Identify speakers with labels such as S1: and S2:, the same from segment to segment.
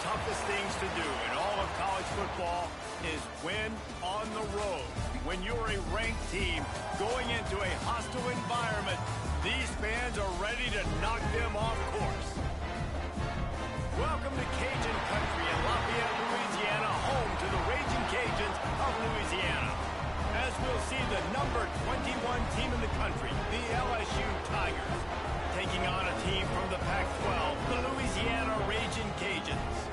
S1: toughest things to do in all of college football is win on the road. When you're a ranked team going into a hostile environment, these fans are ready to knock them off course. Welcome to Cajun Country in Lafayette, Louisiana, home to the Raging Cajuns of Louisiana. As we'll see the number 21 team in the country, the LSU Tigers, taking on a team from the Pac-12, the Louisiana Raging Cajuns.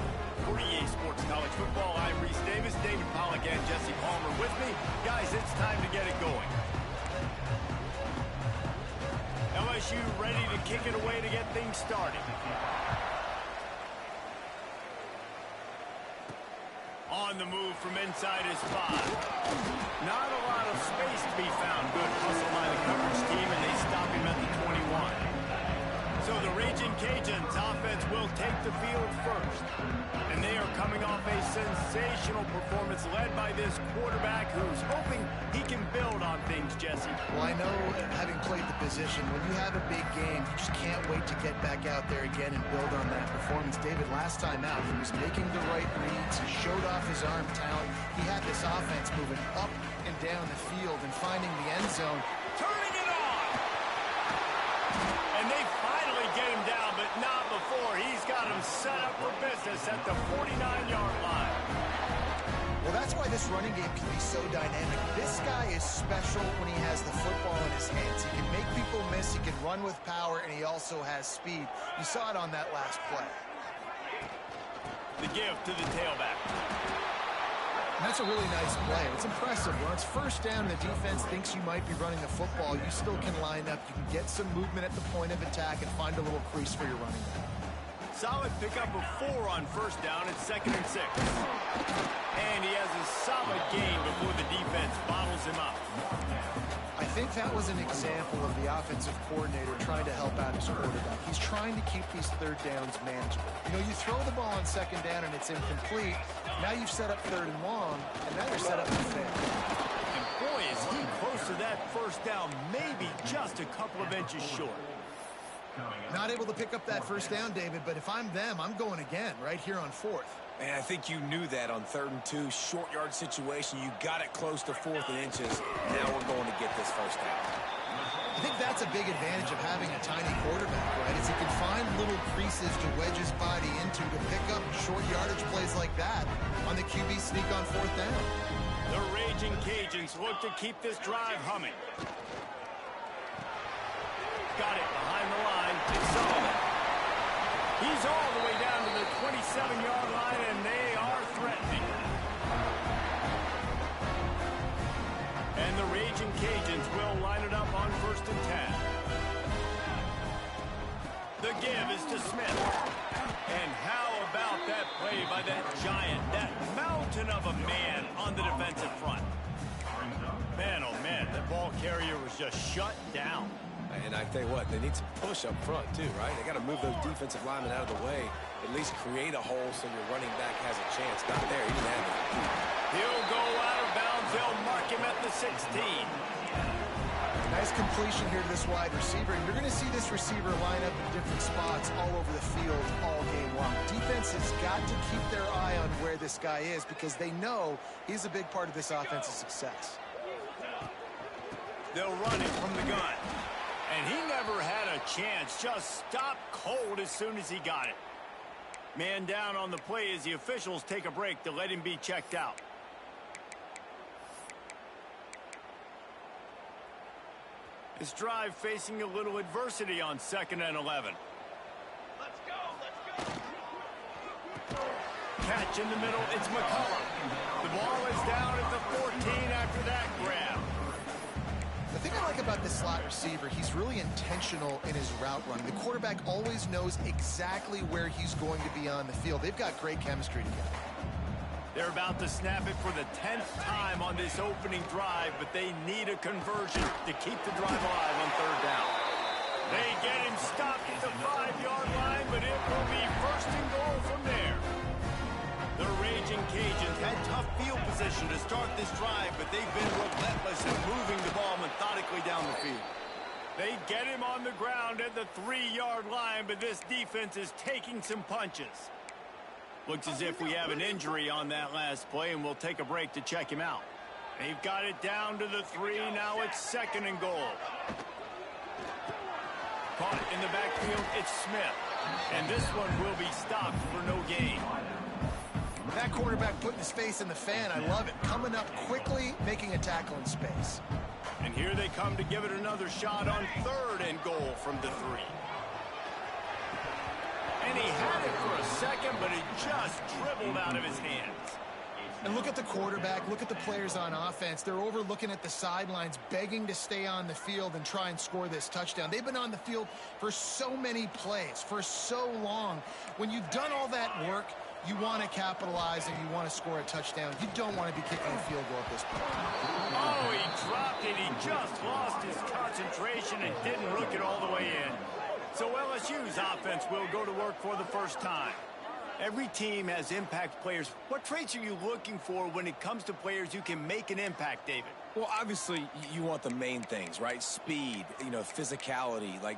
S1: For EA Sports College Football, I'm Reese Davis, David Pollack, and Jesse Palmer with me. Guys, it's time to get it going. LSU ready to kick it away to get things started. On the move from inside his 5. Not a lot of space to be found. Good hustle by the coverage team, and they stop him at the 21. So the Raging Cajuns offense will take the field first. And they are coming off a sensational performance led by this quarterback who's hoping he can build on things, Jesse.
S2: Well, I know, having played the position, when you have a big game, you just can't wait to get back out there again and build on that performance. David, last time out, he was making the right reads. He showed off his arm talent. He had this offense moving up and down the field and finding the end zone.
S1: Turning it on! And they finally get him down, but not before. He's got him set up for business at the 49-yard line.
S2: Well, that's why this running game can be so dynamic. This guy is special when he has the football in his hands. He can make people miss, he can run with power, and he also has speed. You saw it on that last play.
S1: The give to the tailback.
S2: And that's a really nice play. It's impressive. When it's first down and the defense thinks you might be running the football, you still can line up. You can get some movement at the point of attack and find a little crease for your running back.
S1: Solid pickup of 4 on first down at 2nd and 6. And he has a solid gain before the defense bottles him up.
S2: I think that was an example of the offensive coordinator trying to help out his quarterback. He's trying to keep these third downs manageable. You know, you throw the ball on 2nd down and it's incomplete. Now you've set up 3rd and long, and now you're set up to fail.
S1: And boy, is he close to that first down, maybe just a couple of inches short.
S2: Not able to pick up that first down, David, but if I'm them, I'm going again right here on 4th.
S3: Man, I think you knew that on 3rd and 2, short yard situation. You got it close to 4th and inches. Now we're going to get this first down.
S2: I think that's a big advantage of having a tiny quarterback, right? Is he can find little creases to wedge his body into to pick up short yardage plays like that on the QB sneak on 4th down.
S1: The Raging Cajuns look to keep this drive humming. Got it behind the line. It's Sullivan. He's all the way down to the 27-yard line, and they are threatening. And the Raging Cajuns will line it up on 1st and 10. The give is to Smith. And how about that play by that giant, that mountain of a man on the defensive front? Man, oh man, that ball carrier was just shut down.
S3: And I tell you what, they need some push up front too, right? They got to move those defensive linemen out of the way, at least create a hole so your running back has a chance. Not there, he didn't have it.
S1: He'll go out of bounds. They'll mark him at the 16.
S2: Nice completion here to this wide receiver. And you're going to see this receiver line up in different spots all over the field all game long. Defense has got to keep their eye on where this guy is because they know he's a big part of this offense's success.
S1: They'll run it from the gun. And he never had a chance. Just stopped cold as soon as he got it. Man down on the play as the officials take a break to let him be checked out. This drive facing a little adversity on 2nd and 11.
S4: Let's go, let's go.
S1: Catch in the middle, it's McCullough. The ball is down at the 14 after that grab.
S2: The thing I like about this slot receiver, he's really intentional in his route running. The quarterback always knows exactly where he's going to be on the field. They've got great chemistry together.
S1: They're about to snap it for the 10th time on this opening drive, but they need a conversion to keep the drive alive on 3rd down. They get him stopped at the 5-yard line, but it will be 1st and goal from there. The Raging Cajuns had tough field position to start this drive, but they've been relentless in moving the ball methodically down the field. They get him on the ground at the 3-yard line, but this defense is taking some punches. Looks as if we have an injury on that last play, and we'll take a break to check him out. They've got it down to the 3. Now it's 2nd and goal. Caught in the backfield, it's Smith. And this one will be stopped for no gain.
S2: That quarterback putting his face in the fan, I love it. Coming up quickly, making a tackle in space.
S1: And here they come to give it another shot on 3rd and goal from the 3. And he had it for a second, but it just dribbled out of his hands.
S2: And look at the quarterback, look at the players on offense. They're over looking at the sidelines, begging to stay on the field and try and score this touchdown. They've been on the field for so many plays, for so long. When you've done all that work, you want to capitalize and you want to score a touchdown. You don't want to be kicking a field goal at this point.
S1: Oh, he dropped it. He just lost his concentration and didn't look it all the way in. So LSU's offense will go to work for the first time. Every team has impact players. What traits are you looking for when it comes to players who can make an impact, David?
S3: Well, obviously, you want the main things, right? Speed, physicality, like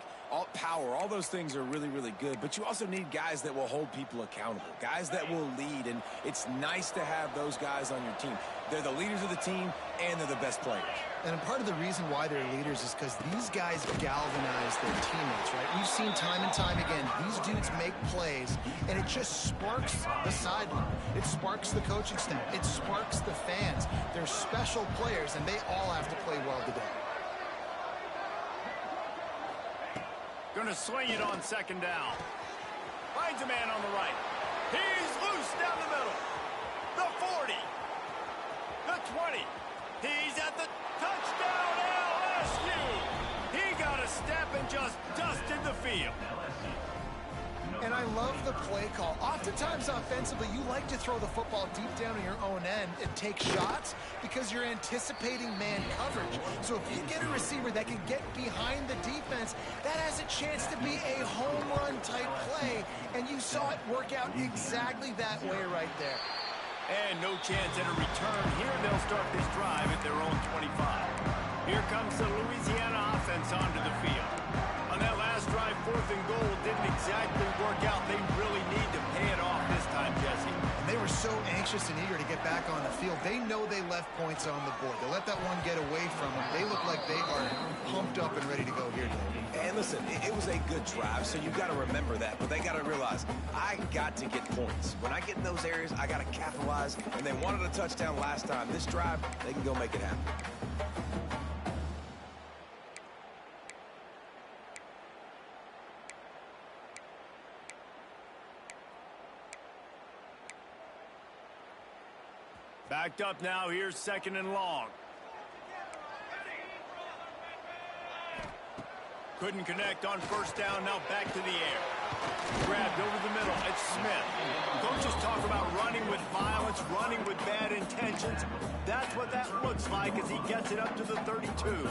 S3: power. All those things are really, really good. But you also need guys that will hold people accountable, guys that will lead. And it's nice to have those guys on your team. They're the leaders of the team, and they're the best players.
S2: And part of the reason why they're leaders is because these guys galvanize their teammates, right? We've seen time and time again, these dudes make plays, and it just sparks the sideline. It sparks the coaching staff. It sparks the fans. They're special players, and they all have to play well today.
S1: Going to swing it on 2nd down. Finds a man on the right. He's loose down the middle. The 40. The 20. He's at the touchdown, LSU. He got a step and just dusted the field.
S2: And I love the play call. Oftentimes offensively, you like to throw the football deep down in your own end and take shots because you're anticipating man coverage. So if you get a receiver that can get behind the defense, that has a chance to be a home run type play. And you saw it work out exactly that way right there.
S1: And no chance at a return. Here they'll start this drive at their own 25. Here comes the Louisiana offense onto the field. On that last drive, 4th and goal didn't exactly work out. They really need to pay it off this time, Jesse.
S2: And they were so anxious and eager to get back on the field. They know they left points on the board. They let that one get away from them. They look like they are pumped up and ready to go here, Dave.
S3: And listen, it was a good drive, so you've got to remember that. But they got to realize, I got to get points. When I get in those areas, I got to capitalize. And they wanted a touchdown last time. This drive, they can go make it happen.
S1: Backed up now. Here's 2nd and long. Couldn't connect on 1st down. Now back to the air. Grabbed over the middle. It's Smith. Coaches talk about running with violence, running with bad intentions. That's what that looks like as he gets it up to the 32.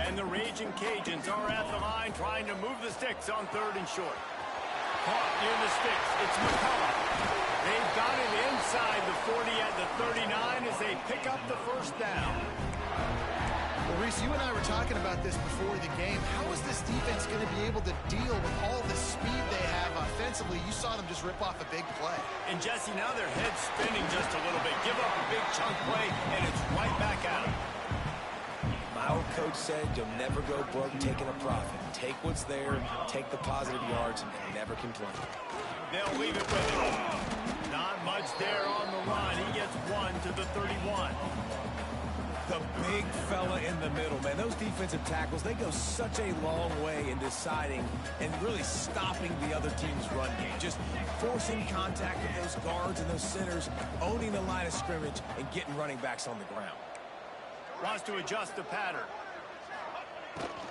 S1: And the Raging Cajuns are at the line trying to move the sticks on 3rd and short. Caught near the sticks. It's McCullough. They've got it inside the 40 at the 39 as they pick up the 1st down.
S2: Well, Reese, you and I were talking about this before the game. How is this defense going to be able to deal with all the speed they have offensively? You saw them just rip off a big play.
S1: And, Jesse, now their head's spinning just a little bit. Give up a big chunk play, and it's right back at them.
S3: My old coach said you'll never go broke taking a profit. Take what's there, take the positive yards, and never complain.
S1: They'll leave it with him. Not much there on the line. He gets 1 to the 31.
S3: The big fella in the middle, man. Those defensive tackles, they go such a long way in deciding and really stopping the other team's run game. Just forcing contact with those guards and those centers, owning the line of scrimmage, and getting running backs on the ground.
S1: Wants to adjust the pattern.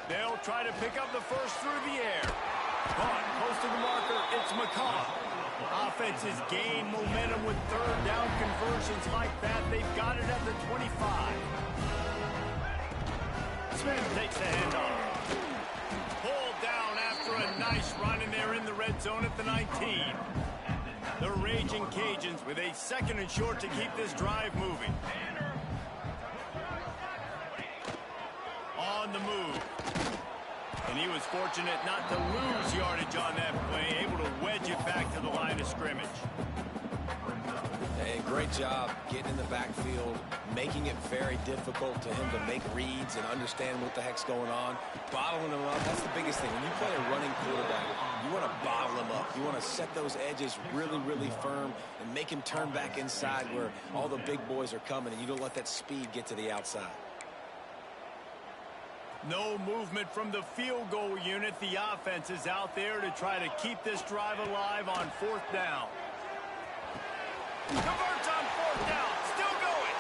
S1: They'll try to pick up the 1st through the air. Caught close to the marker. It's McCullough. Offense has gained momentum with 3rd down conversions like that. They've got it at the 25. Smith takes the handoff. Pulled down after a nice run, and they're in the red zone at the 19. The Raging Cajuns with a 2nd and short to keep this drive moving. On the move. And he was fortunate not to lose yardage on that play, able to wedge it back to the line of scrimmage.
S3: Hey, great job getting in the backfield, making it very difficult to him to make reads and understand what the heck's going on. Bottling him up, that's the biggest thing. When you play a running quarterback, you want to bottle him up. You want to set those edges really, really firm and make him turn back inside where all the big boys are coming, and you don't let that speed get to the outside.
S1: No movement from the field goal unit. The offense is out there to try to keep this drive alive on 4th down. Converts on 4th down. Still going.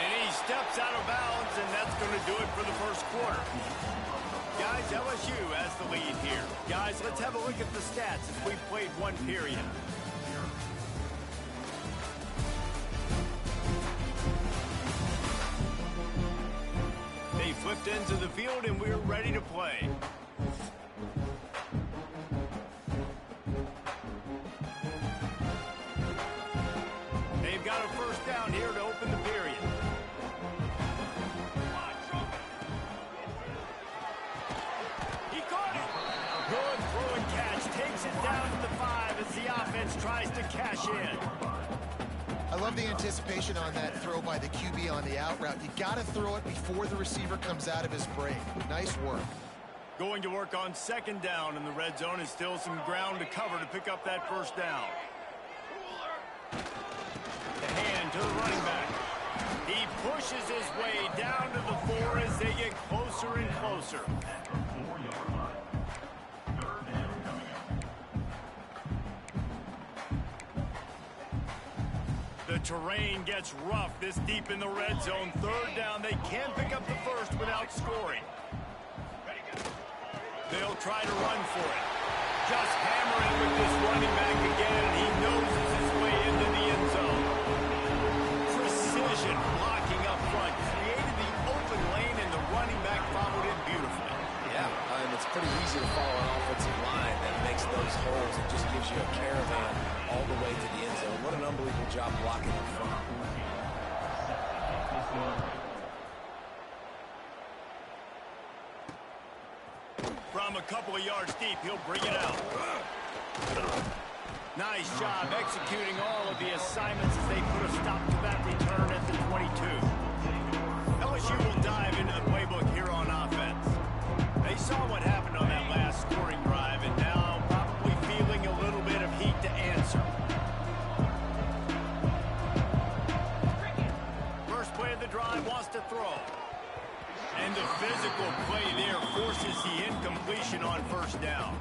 S1: And he steps out of bounds, and that's going to do it for the first quarter. Guys, LSU has the lead here. Guys, let's have a look at the stats as we've played one period. They flipped into the field, and we're ready to play. They've got a first down here to open the period. He caught it. Good throw and catch. Takes it down to the 5 as the offense tries to cash in.
S2: I love the anticipation on that throw by the QB on the out route. You got to throw it before the receiver comes out of his break. Nice work.
S1: Going to work on 2nd down in the red zone, is still some ground to cover to pick up that first down. The hand to the running back. He pushes his way down to the 4 as they get closer and closer. The terrain gets rough this deep in the red zone. 3rd down. They can't pick up the first without scoring. They'll try to run for it. Just hammering with this running back again. He noses his way into the end zone. Precision blocking up front. Created the open lane, and the running back followed it beautifully.
S3: Yeah, it's pretty easy to follow an offensive line that makes those holes. It just gives you a caravan all the way to the end zone. What an unbelievable job blocking up front.
S1: From a couple of yards deep, he'll bring it out. Nice job executing all of the assignments as they put a stop to that return at the 22. LSU will dive into the playbook here on offense. They saw what happened on that last scoring drive, and now probably feeling a little bit of heat to answer. First play of the drive, wants to throw. And the physical play there forces the incompletion on 1st down.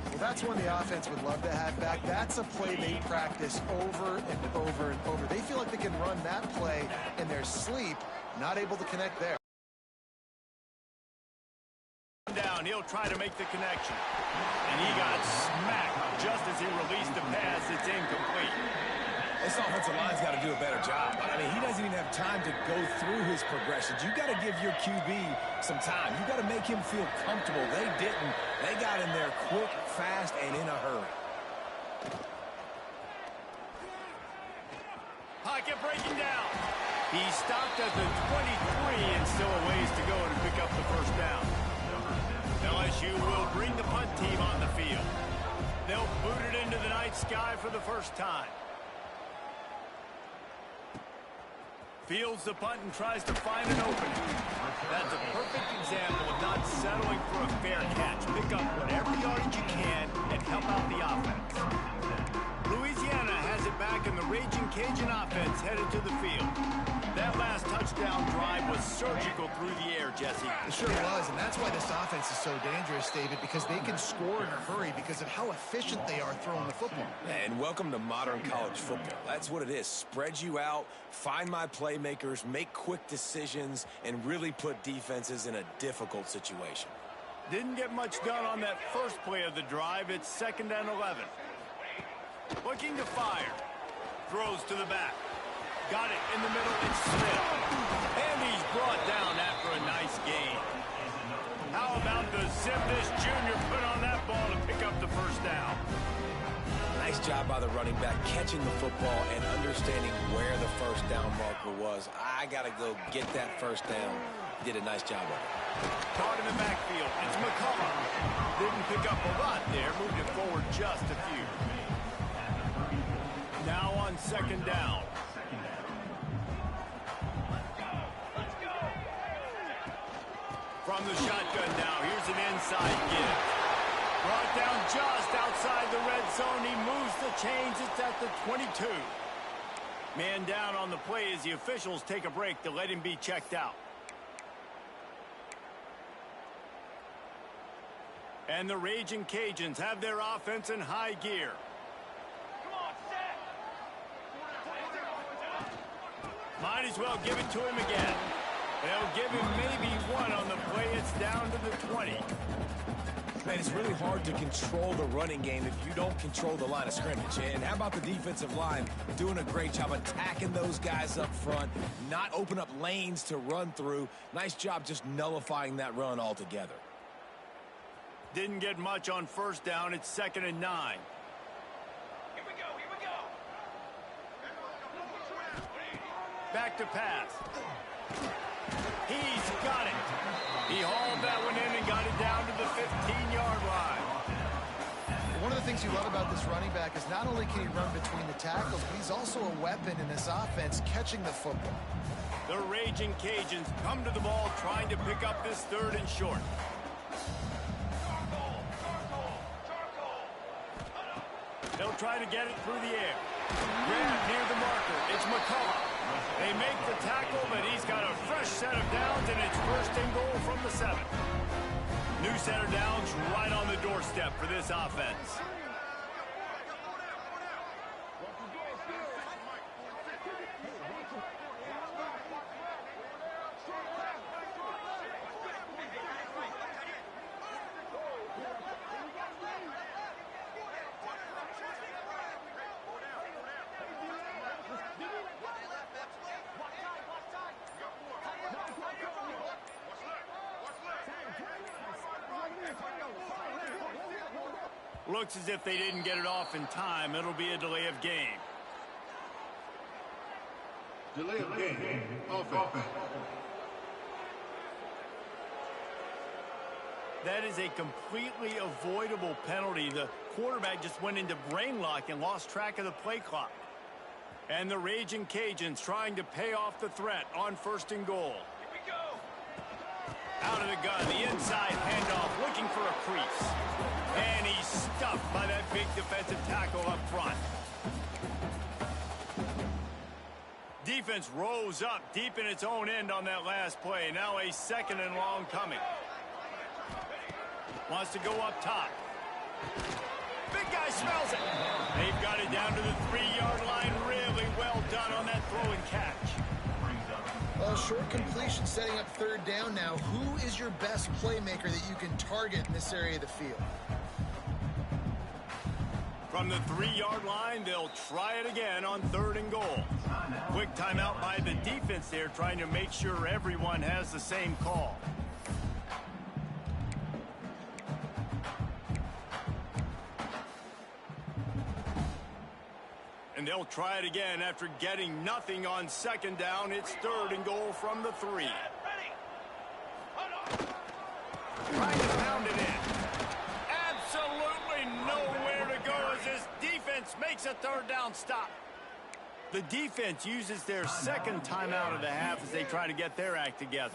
S2: Well, that's one the offense would love to have back. That's a play they practice over and over and over. They feel like they can run that play in their sleep, not able to connect there.
S1: Down, he'll try to make the connection. And he got smacked just as he released the pass. It's incomplete.
S3: This offensive line's got to do a better job. I mean, he doesn't even have time to go through his progressions. You got to give your QB some time. You got to make him feel comfortable. They didn't. They got in there quick, fast, and in a hurry.
S1: Pocket breaking down. He stopped at the 23 and still a ways to go to pick up the first down. LSU will bring the punt team on the field. They'll boot it into the night sky for the first time. Fields the punt and tries to find an opening. That's a perfect example of not settling for a fair catch. Pick up whatever yardage you can and help out the offense. Louisiana has it back, and the Raging Cajun offense headed to the field. That last touchdown drive was surgical through the air, Jesse.
S2: It sure was, and that's why this offense is so dangerous, David, because they can score in a hurry because of how efficient they are throwing the football.
S3: And welcome to modern college football. That's what it is. Spread you out, find my playmakers, make quick decisions, and really put defenses in a difficult situation.
S1: Didn't get much done on that first play of the drive. It's 2nd and 11. Looking to fire. Throws to the back. Got it in the middle. It's Smith. And he's brought down after a nice gain. How about the zip this junior put on that ball to pick up the first down?
S3: Nice job by the running back, catching the football and understanding where the first down marker was. I got to go get that first down. Did a nice job of it.
S1: Caught in the backfield. It's McCullough. Didn't pick up a lot there. Moved it forward just a few. Now on second down. From the shotgun now. Here's an inside give. Brought down just outside the red zone. He moves the chains. It's at the 22. Man down on the play as the officials take a break to let him be checked out. And the Raging Cajuns have their offense in high gear. Might as well give it to him again. They'll give him maybe one on the play. It's down to the 20.
S3: Man, it's really hard to control the running game if you don't control the line of scrimmage. And how about the defensive line doing a great job attacking those guys up front, not open up lanes to run through. Nice job just nullifying that run altogether.
S1: Didn't get much on first down. It's 2nd and 9.
S4: Here we go, here we go.
S1: Back to pass. He's got it. He hauled that one in and got it down to the 15-yard line.
S2: One of the things you love about this running back is not only can he run between the tackles, but he's also a weapon in this offense catching the football.
S1: The Raging Cajuns come to the ball trying to pick up this 3rd and short. They'll try to get it through the air. Grab near the marker. It's McCullough. They make the tackle, but he's got a fresh set of downs, and it's 1st and goal from the 7. New set of downs right on the doorstep for this offense. Looks as if they didn't get it off in time. It'll be a delay of game.
S5: Delay of game. Offense.
S1: That is a completely avoidable penalty. The quarterback just went into brain lock and lost track of the play clock. And the Raging Cajuns trying to pay off the threat on 1st and goal.
S4: Here we go.
S1: Out of the gun, the inside handoff, looking for a crease. And he's stuffed by that big defensive tackle up front. Defense rose up deep in its own end on that last play. Now a 2nd and long coming. Wants to go up top. Big guy smells it. They've got it down to the 3-yard line. Really well done on that throw and catch.
S2: Well, short completion setting up 3rd down now. Who is your best playmaker that you can target in this area of the field?
S1: From the 3-yard line, they'll try it again on 3rd and goal. Quick timeout by the defense there, trying to make sure everyone has the same call. And they'll try it again after getting nothing on 2nd down. It's 3rd and goal from the 3.
S4: Ready.
S1: Trying to pound it in. Absolutely nowhere to go as this defense makes a 3rd down stop. The defense uses their 2nd timeout of the half as they try to get their act together.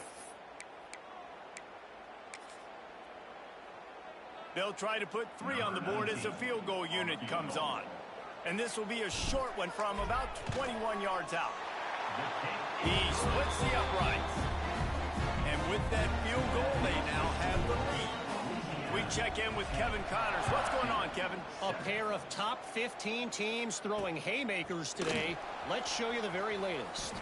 S1: They'll try to put 3 on the board as the field goal unit comes on. And this will be a short one from about 21 yards out. He splits the uprights. And with that field goal, they now have the lead. We check in with Kevin Connors. What's going on, Kevin?
S6: A pair of top 15 teams throwing haymakers today. Let's show you the very latest.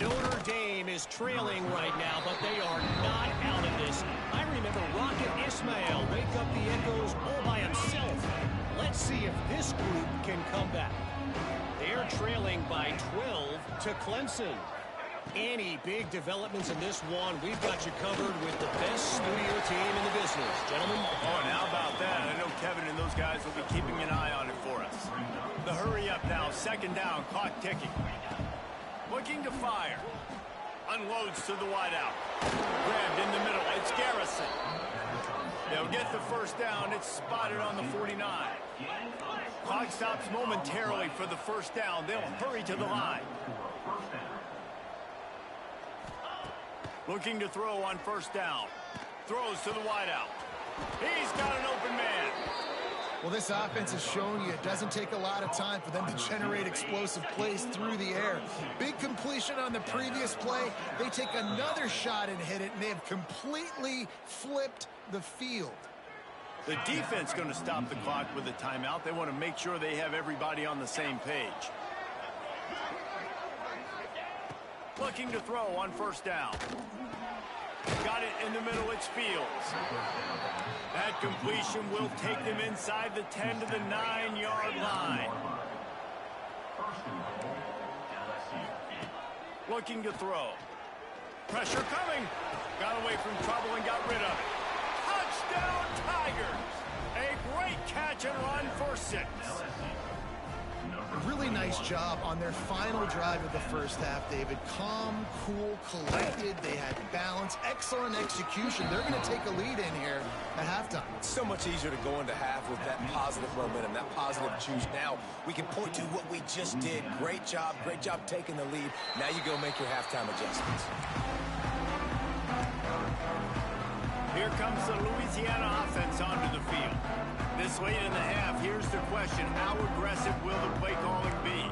S6: Notre Dame is trailing right now, but they are not out of this. I remember Rocket Ismail wake up the echoes all by himself. Let's see if this group can come back. They're trailing by 12 to Clemson. Any big developments in this one, we've got you covered with the best studio team in the business. Gentlemen.
S1: Oh, and how about that? I know Kevin and those guys will be keeping an eye on it for us. The hurry up now, second down, clock ticking. Looking to fire. Unloads to the wideout. Grabbed in the middle. It's Garrison. They'll get the first down. It's spotted on the 49. Clock stops momentarily for the first down. They'll hurry to the line. Looking to throw on first down. Throws to the wideout. He's got an open man.
S2: Well, this offense has shown you it doesn't take a lot of time for them to generate explosive plays through the air. Big completion on the previous play. They take another shot and hit it, and they have completely flipped the field.
S1: The defense going to stop the clock with a timeout. They want to make sure they have everybody on the same page. Looking to throw on first down. Got it in the middle. It's Fields. That completion will take them inside the 10 to the 9-yard line. Looking to throw. Pressure coming. Got away from trouble and got rid of it. Touchdown Tigers. A great catch and run for 6.
S2: Really nice job on their final drive of the first half, David. Calm, cool, collected. They had balance, excellent execution. They're going to take a lead in here at halftime.
S3: It's so much easier to go into half with that positive momentum, that positive juice. Now we can point to what we just did. Great job taking the lead. Now you go make your halftime adjustments.
S1: Here comes the Louisiana offense onto the field. This late in the half, here's the question. How aggressive will the play calling be?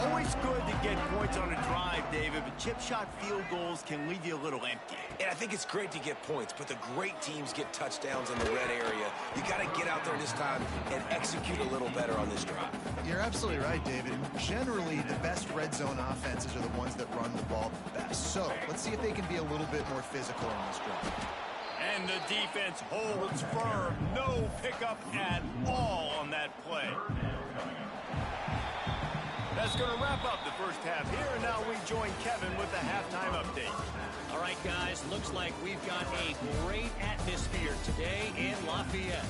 S1: Always good to get points on a drive, David, but chip shot field goals can leave you a little empty.
S3: And I think it's great to get points, but the great teams get touchdowns in the red area. You got to get out there this time and execute a little better on this drive.
S2: You're absolutely right, David. Generally, the best red zone offenses are the ones that run the ball the best. So let's see if they can be a little bit more physical on this drive.
S1: And the defense holds firm. No pickup at all on that play. That's going to wrap up the first half here. And now we join Kevin with the halftime update.
S6: All right, guys, looks like we've got a great atmosphere today in Lafayette.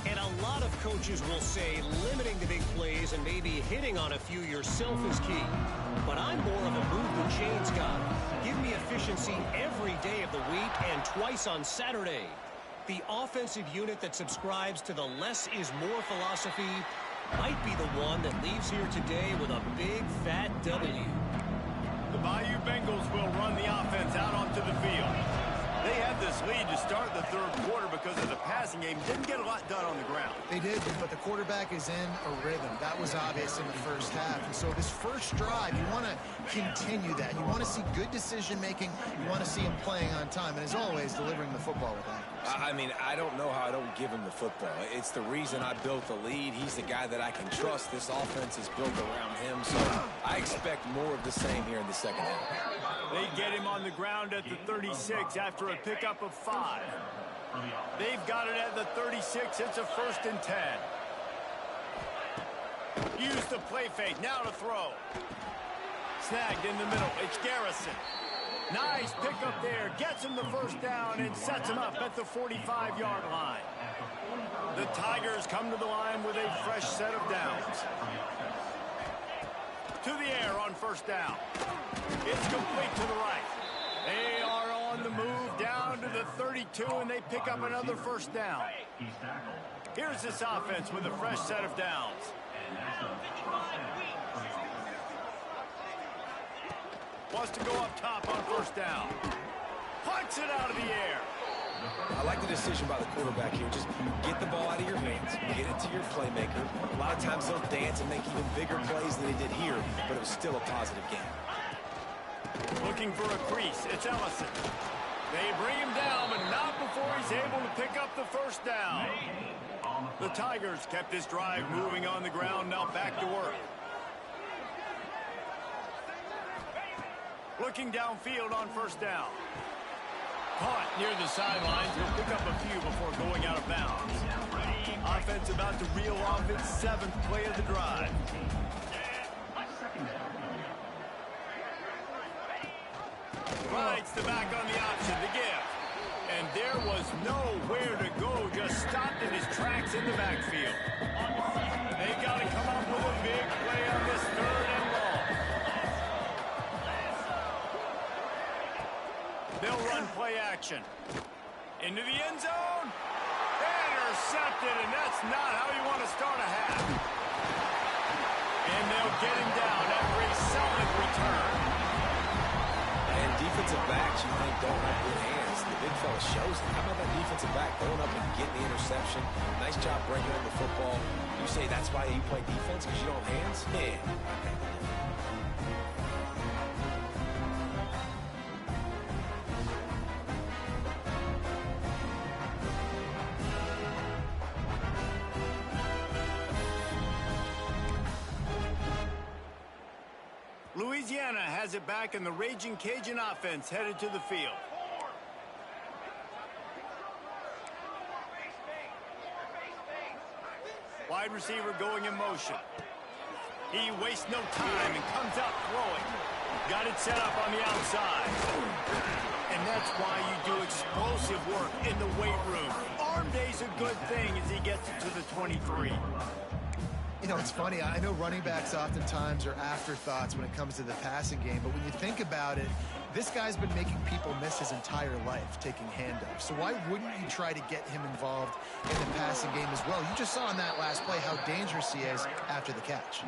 S6: And a lot of coaches will say limiting the big plays and maybe hitting on a few yourself is key. But I'm more of a move the chains guy. Give me efficiency every day of the week and twice on Saturday. The offensive unit that subscribes to the less is more philosophy might be the one that leaves here today with a big fat W.
S1: The Bayou Bengals will run the offense out onto the field. They had this lead to start the third quarter because of the passing game. Didn't get a lot done on the ground.
S2: They did, but the quarterback is in a rhythm. That was obvious in the first half. And so this first drive, you want to continue that. You want to see good decision-making. You want to see him playing on time. And as always, delivering the football with accuracy.
S3: I mean, I don't know how I don't give him the football. It's the reason I built the lead. He's the guy that I can trust. This offense is built around him. So I expect more of the same here in the second half.
S1: They get him on the ground at the 36 after a pickup of 5. They've got it at the 36. It's a 1st and 10. Use the play fake. Now to throw. Snagged in the middle. It's Garrison. Nice pickup there. Gets him the first down and sets him up at the 45-yard line. The Tigers come to the line with a fresh set of downs. To the air on first down. It's complete to the right. They are on the move down to the 32, and they pick up another first down. Here's this offense with a fresh set of downs. Wants to go up top on first down. Punts it out of the air.
S3: I like the decision by the quarterback here. Just get the ball out of your hands, get it to your playmaker. A lot of times they'll dance and make even bigger plays than they did here, but it was still a positive game.
S1: Looking for a crease. It's Ellison. They bring him down, but not before he's able to pick up the first down. The Tigers kept this drive moving on the ground. Now back to work. Looking downfield on first down. Caught near the sidelines. He'll pick up a few before going out of bounds. Offense about to reel off its 7th play of the drive. Rides the back on the option to give. And there was nowhere to go, just stopped in his tracks in the backfield. They got to come up with a big play on this 3rd and long. They'll run play action. Into the end zone. Intercepted, and that's not how you want to start a half. And they'll get him down after a solid return.
S3: And defensive backs, you think, don't have good hands. The big fella shows it. How about that defensive back going up and getting the interception? Nice job breaking up the football. You say that's why you play defense, because you don't have hands? Yeah.
S1: Louisiana has it back, and the Raging Cajun offense headed to the field. Wide receiver going in motion. He wastes no time and comes out throwing. Got it set up on the outside. And that's why you do explosive work in the weight room. Arm day's a good thing as he gets it to the 23.
S2: You know, it's funny. I know running backs oftentimes are afterthoughts when it comes to the passing game, but when you think about it, this guy's been making people miss his entire life taking handoffs. So why wouldn't you try to get him involved in the passing game as well? You just saw in that last play how dangerous he is after the catch.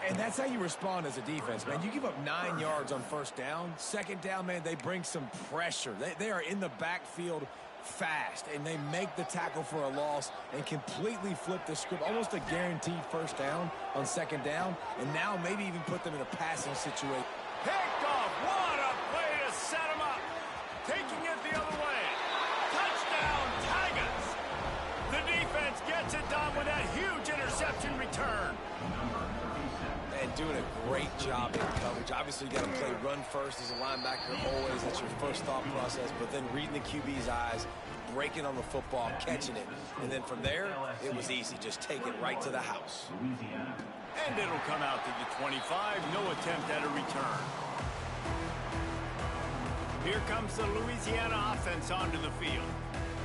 S3: And that's how you respond as a defense, man. You give up 9 yards on 1st down. 2nd down, man, they bring some pressure. They are in the backfield fast, and they make the tackle for a loss and completely flip the script. Almost a guaranteed 1st down on 2nd down, and now maybe even put them in a passing situation.
S1: Picked off. What a play to set him up. Taking it the other way. Touchdown, Tigers. The defense gets it done with that huge interception return.
S3: And doing a great job in coverage. Obviously, you got to play run first as a linebacker always. That's your first thought process. But then reading the QB's eyes, breaking on the football, catching it. And then from there, it was easy. Just take it right to the house.
S1: And it'll come out to the 25. No attempt at a return. Here comes the Louisiana offense onto the field.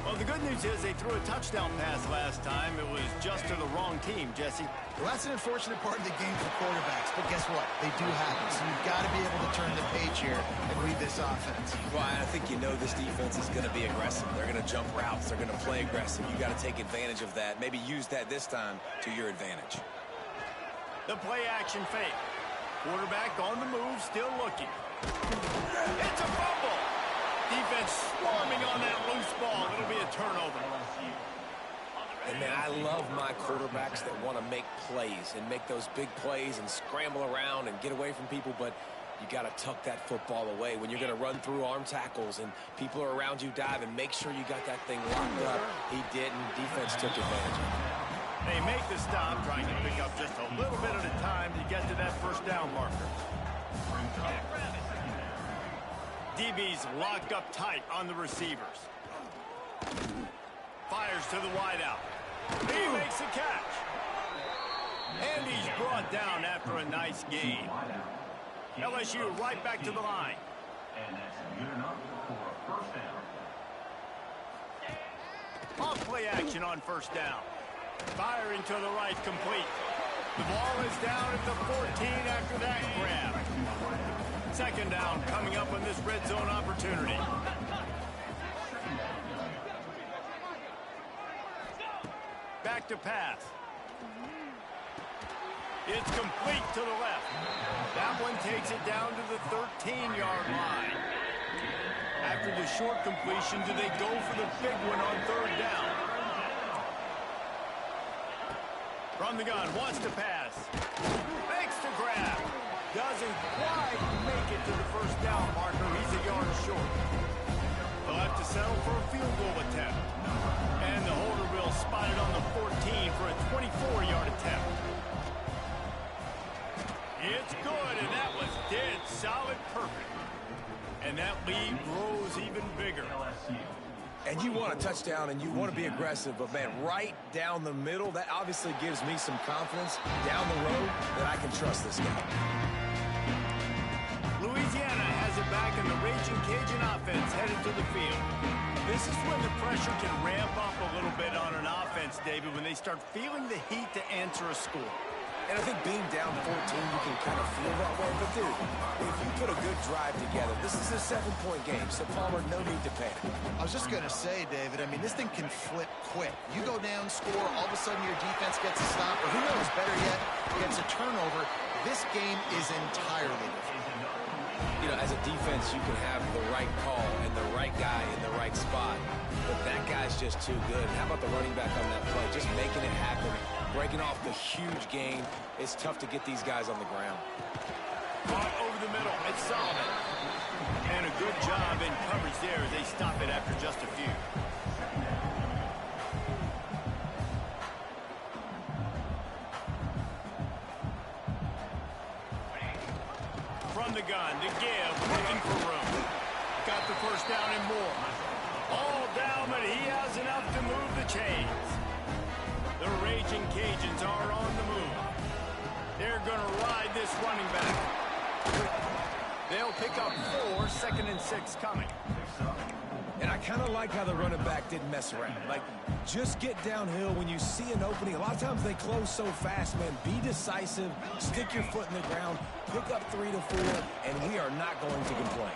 S1: Well, the good news is they threw a touchdown pass last time. It was just to the wrong team, Jesse.
S2: Well, that's an unfortunate part of the game for quarterbacks, but guess what? They do have it, so you've got to be able to turn the page here and read this offense.
S3: Well, I think you know this defense is going to be aggressive. They're going to jump routes. They're going to play aggressive. You got to take advantage of that. Maybe use that this time to your advantage.
S1: The play action fake. Quarterback on the move, still looking. It's a fumble. Defense swarming on that loose ball. It'll be a turnover.
S3: And, man, I love my quarterbacks that want to make plays and make those big plays and scramble around and get away from people, but you got to tuck that football away. When you're going to run through arm tackles and people are around you diving, make sure you got that thing locked up. He didn't. Defense took advantage of it.
S1: They make the stop, trying to pick up just a little bit at a time to get to that 1st down marker. DB's locked up tight on the receivers. Fires to the wideout. He makes a catch. And he's brought down after a nice gain. LSU right back to the line.
S5: And that's good enough for a 1st down.
S1: Off play action on 1st down. Firing to the right, complete. The ball is down at the 14 after that grab. 2nd down coming up on this red zone opportunity. Back to pass. It's complete to the left. That one takes it down to the 13-yard line. After the short completion, do they go for the big one on 3rd down? From the gun, wants to pass. Makes the grab. Doesn't quite make it to the 1st down marker. He's a yard short. They'll have to settle for a field goal attempt. And the holder will spot it on the 14 for a 24-yard attempt. It's good, and that was dead solid perfect. And that lead grows even bigger.
S3: And you want a touchdown and you want to be aggressive, but, man, right down the middle, that obviously gives me some confidence down the road that I can trust this guy.
S1: Louisiana has it back, and the Raging Cajun offense headed to the field. This is when the pressure can ramp up a little bit on an offense, David, when they start feeling the heat to answer a score.
S3: And I think being down 14, you can kind of feel that way. But, dude, if you put a good drive together, this is a 7-point game. So, Palmer, no need to panic.
S2: I was just going to say, David, I mean, this thing can flip quick. You go down, score, all of a sudden your defense gets a stop, or who knows, better yet, gets a turnover. This game is entirely different.
S3: You know, as a defense, you can have the right call and the right guy in the right spot, but that guy's just too good. How about the running back on that play? Just making it happen, breaking off the huge gain. It's tough to get these guys on the ground.
S1: Caught over the middle. It's Solomon. And a good job in coverage there as they stop it after just a few. From the gun to give, looking for room. Got the first down and more. All down, but he has enough to move the chains. The Raging Cajuns are on the move. They're going to ride this running back. They'll pick up 4, 2nd and 6 coming.
S3: And I kind of like how the running back didn't mess around. Like, just get downhill when you see an opening. A lot of times they close so fast, man. Be decisive, stick your foot in the ground, pick up 3 to 4, and we are not going to complain.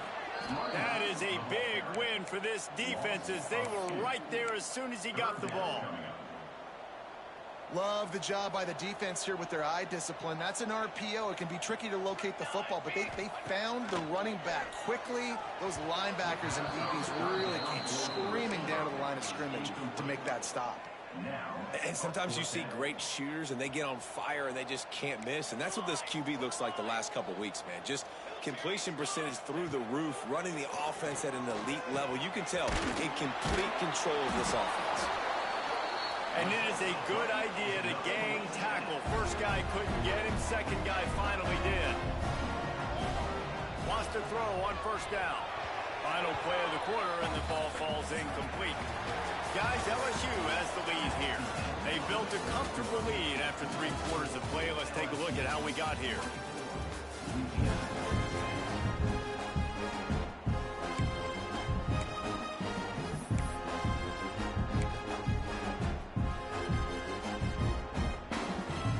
S1: That is a big win for this defense as they were right there as soon as he got the ball.
S2: Love the job by the defense here with their eye discipline. That's an RPO. It can be tricky to locate the football, but they found the running back quickly. Those linebackers and DBs really came screaming down to the line of scrimmage to make that stop.
S3: And sometimes you see great shooters, and they get on fire, and they just can't miss. And that's what this QB looks like the last couple weeks, man. Just completion percentage through the roof, running the offense at an elite level. You can tell in complete control of this offense.
S1: And it is a good idea to gang tackle. First guy couldn't get him. Second guy finally did. Wants to throw on first down. Final play of the quarter, and the ball falls incomplete. Guys, LSU has the lead here. They built a comfortable lead after 3 quarters of play. Let's take a look at how we got here.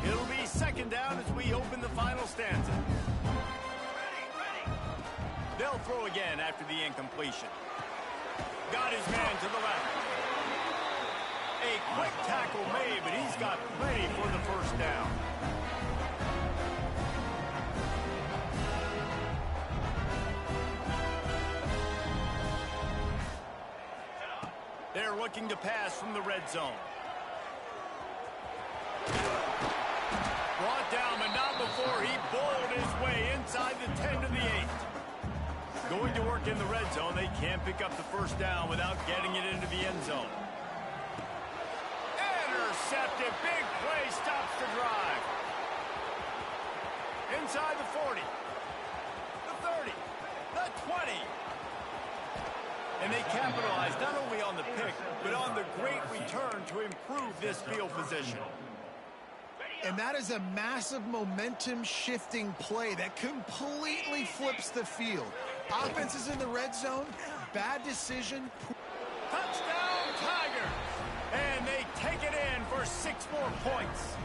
S1: It'll be second down as we open the final stanza. They'll throw again after the incompletion. Got his man to the left. A quick tackle made, but he's got plenty for the first down. They're looking to pass from the red zone. Brought down, but not before he bowled his way inside the 10 to the 8. Going to work in the red zone. They can't pick up the first down without getting it into the end zone. Intercepted. Big play stops the drive. Inside the 40. The 30. The 20. And they capitalize not only on the pick, but on the great return to improve this field position.
S2: And that is a massive momentum-shifting play that completely flips the field. Offense is in the red zone. Bad decision.
S1: Touchdown, Tigers! And they take it in for 6 more points.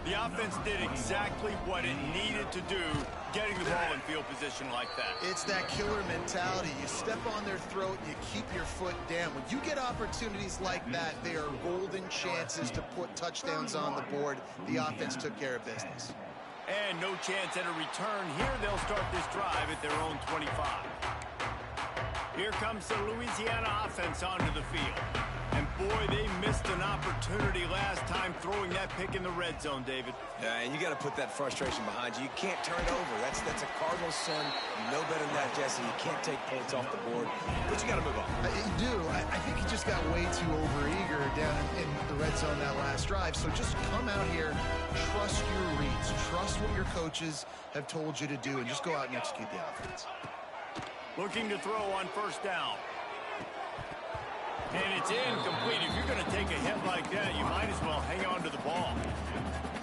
S1: The offense did exactly what it needed to do, getting the ball in field position like that.
S2: It's that killer mentality. You step on their throat, you keep your foot down. When you get opportunities like that, they are golden chances to put touchdowns on the board. The offense took care of business.
S1: And no chance at a return here. They'll start this drive at their own 25. Here comes the Louisiana offense onto the field. And boy, they missed an opportunity last time throwing that pick in the red zone, David.
S3: Yeah, and you got to put that frustration behind you. You can't turn it over. That's a Cardinal sin. You know better than that, Jesse. You can't take points off the board, but you got to move on.
S2: You do. I think he just got way too overeager down in the red zone that last drive. So just come out here, trust your reads, trust what your coaches have told you to do, and just go out and execute the offense.
S1: Looking to throw on first down. And it's incomplete. If you're going to take a hit like that, you might as well hang on to the ball.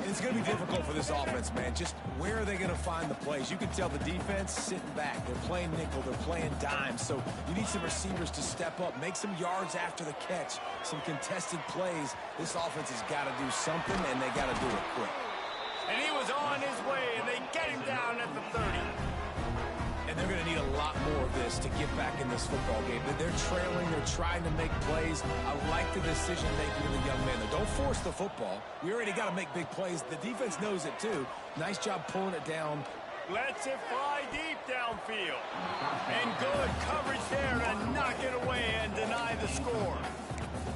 S3: It's going to be difficult for this offense, man. Just where are they going to find the plays? You can tell the defense sitting back. They're playing nickel. They're playing dime. So you need some receivers to step up, make some yards after the catch, some contested plays. This offense has got to do something, and they got to do it quick.
S1: And he was on his way, and they get him down at the 30.
S3: And they're going to need a lot more of this to get back in this football game. They're trailing. They're trying to make plays. I like the decision-making of the young man. Don't force the football. We already got to make big plays. The defense knows it, too. Nice job pulling it down.
S1: Lets it fly deep downfield. And good coverage there to knock it away and deny the score.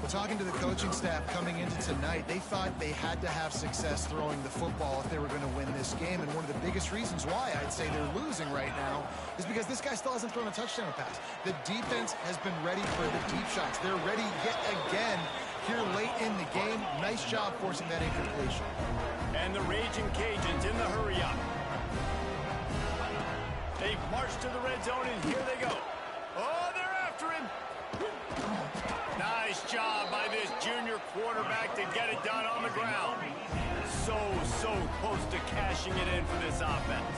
S2: Well, talking to the coaching staff coming into tonight, they thought they had to have success throwing the football if they were going to win this game. And one of the biggest reasons why I'd say they're losing right now is because this guy still hasn't thrown a touchdown pass. The defense has been ready for the deep shots. They're ready yet again here late in the game. Nice job forcing that incompletion.
S1: And the Raging Cajuns in the hurry up. They march to the red zone, and here they go. Oh, they're after him. Nice job by this junior quarterback to get it done on the ground. So close to cashing it in for this offense.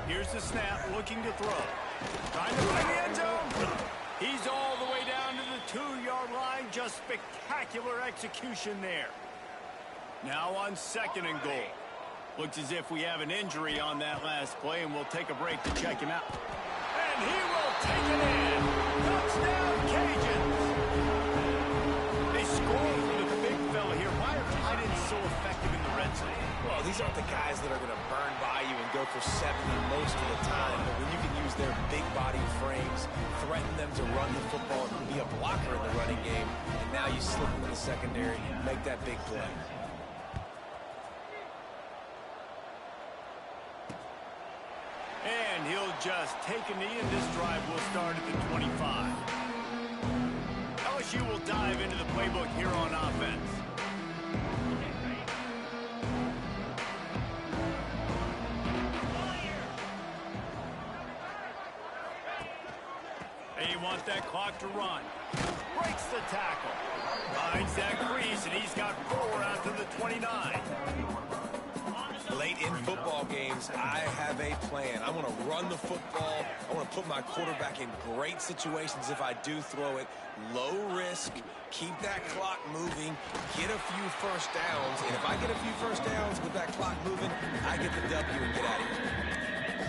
S1: Here's the snap, looking to throw. Trying to find the end zone. He's all the way down to the 2-yard line. Just spectacular execution there. Now on 2nd and goal. Looks as if we have an injury on that last play, and we'll take a break to check him out. And he will take it in. Touchdown, Cajuns. They score for the big fella here. Why are tight ends so effective in the red zone?
S3: Well, these aren't the guys that are going to burn by you and go for 70 most of the time. But when you can use their big body frames, threaten them to run the football and be a blocker in the running game, and now you slip into the secondary, make that big play.
S1: And he'll just take a knee, and this drive will start at the 25. LSU will dive into the playbook here on offense. They want that clock to run. Breaks the tackle. Finds that crease, and he's got 4 out to the 29.
S3: Late in football games, I have a plan. I want to run the football. I want to put my quarterback in great situations if I do throw it. Low risk, keep that clock moving, get a few first downs. And if I get a few first downs with that clock moving, I get the W and get out of here.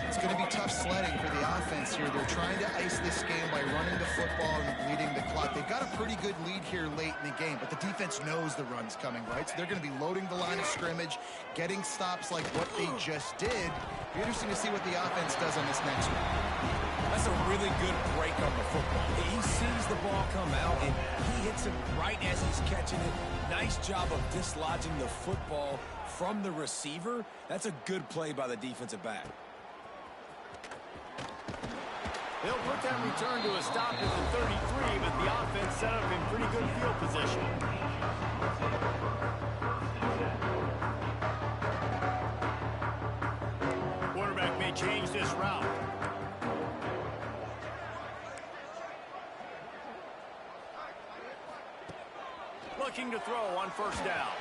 S2: It's going to be tough sledding for the offense here. They're trying to ice this game by running the football and bleeding the clock. They've got a pretty good lead here late in the game, but the defense knows the run's coming, right? So they're going to be loading the line of scrimmage, getting stops like what they just did. Be interesting to see what the offense does on this next one.
S3: That's a really good break on the football. He sees the ball come out, and he hits it right as he's catching it. Nice job of dislodging the football from the receiver. That's a good play by the defensive back.
S1: They'll put that return to a stop at the 33, but the offense set up in pretty good field position. Quarterback may change this route. Looking to throw on 1st down.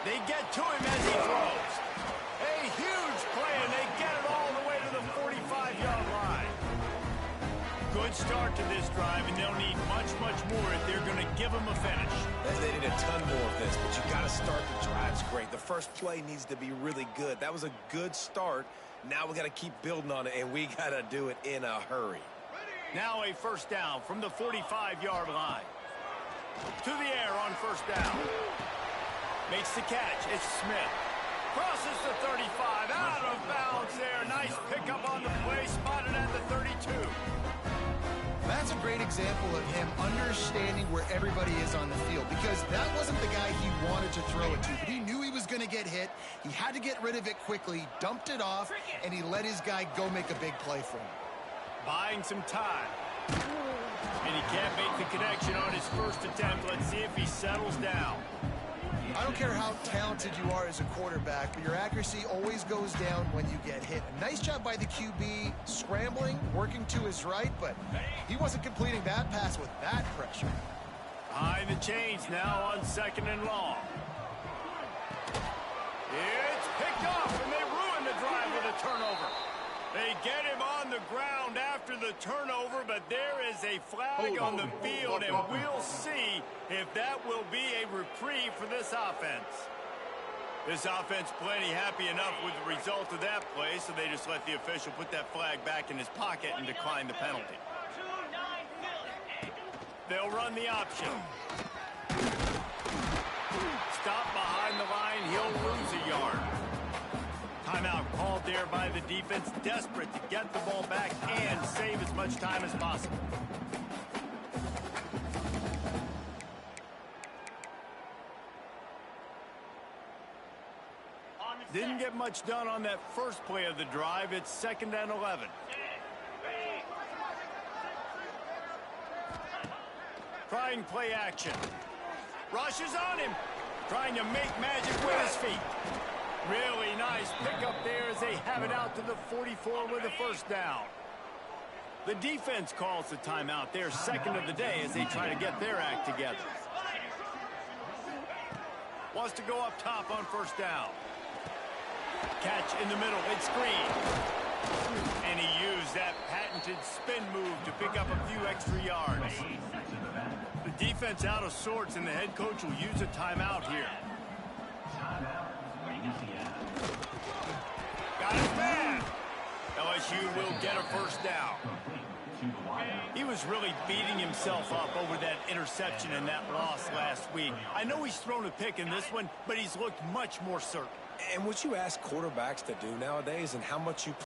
S1: They get to him as he throws. A huge play, and they get it all the way to the 45-yard line. Good start to this drive, and they'll need much more if they're going to give them a finish.
S3: They need a ton more of this, but you got to start the drives great. The first play needs to be really good. That was a good start. Now we got to keep building on it, and we got to do it in a hurry.
S1: Now a 1st down from the 45-yard line. To the air on 1st down. Makes the catch. It's Smith. Crosses the 35. Out of bounds there. Nice pickup on the play. Spotted at the 32.
S2: That's a great example of him understanding where everybody is on the field, because that wasn't the guy he wanted to throw it to, but he knew he was going to get hit. He had to get rid of it quickly, dumped it off, and he let his guy go make a big play for him.
S1: Buying some time. And he can't make the connection on his first attempt. Let's see if he settles down.
S2: I don't care how talented you are as a quarterback, but your accuracy always goes down when you get hit. Nice job by the QB, scrambling, working to his right, but he wasn't completing that pass with that pressure.
S1: Behind the chains now on 2nd and long. It's picked off, and they ruin the drive with a turnover. They get him on the ground after the turnover, but there is a flag on the field, and we'll see if that will be a reprieve for this offense. This offense plenty happy enough with the result of that play, so they just let the official put that flag back in his pocket and decline the penalty. They'll run the option. Stop behind the line, he'll lose a yard. Timeout called there by the defense, desperate to get the ball back and save as much time as possible. Didn't get much done on that first play of the drive. It's 2nd and 11. Trying play action. Rushes on him. Trying to make magic with his feet. Really nice pickup there as they have it out to the 44 with a first down. The defense calls the timeout, their second of the day, as they try to get their act together. Wants to go up top on first down. Catch in the middle, it's screen. And he used that patented spin move to pick up a few extra yards. The defense out of sorts, and the head coach will use a timeout here. Got his man. LSU will get a first down. He was really beating himself up over that interception and that loss last week. I know he's thrown a pick in this one, but he's looked much more certain.
S3: And what you ask quarterbacks to do nowadays and how much you